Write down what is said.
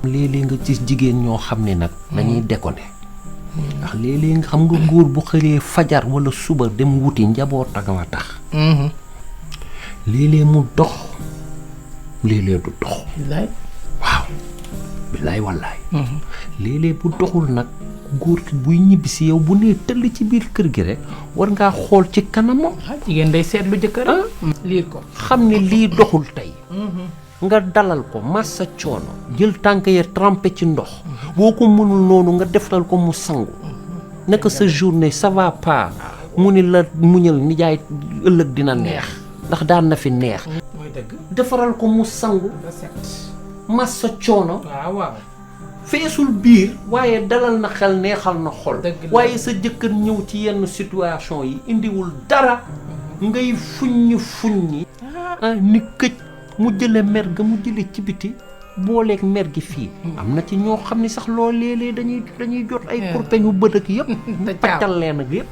léeg-léeg nga gis jigéen ñoo xam ne nag dañuy déconné ndax léeg-léeg nga xam nga góor bu xëyee fajar wala suba dem wuti njaboot ak ma tax léeg-léeg mu dox léeg-léeg du dox waaw billaay wallaay léeg-léeg bu doxul nag góor ki buy ñibbi si yow bu nee tëll ci biir kër gi rek war ngaa xool ci kanamam jigéen day seetlu jëkkër liir ko xam ne lii doxul tey nga dalal ko massa coono jël tànk ya trempé ci ndox boo ko mënul noonu nga defal ko mu sangu naka sa journée ça va pas mu ni la muñal nijaay ëllëg dina neex ndax daan na fi neex mooy dëgg defaral ko mu sangu massa coono waaw feesul biir waaye dalal na xel neexal na xol waaye sa jëkkër ñëw ci yenn situation yi indiwul dara ngay fuññi ni këj mu jële mer ga mu jële ci biti booleeg mer gi fii am na ci ñoo xam ne sax loo léeg-léeg dañuy jot ay kurpeñu bët ak yëpp paccal leen ak yëpp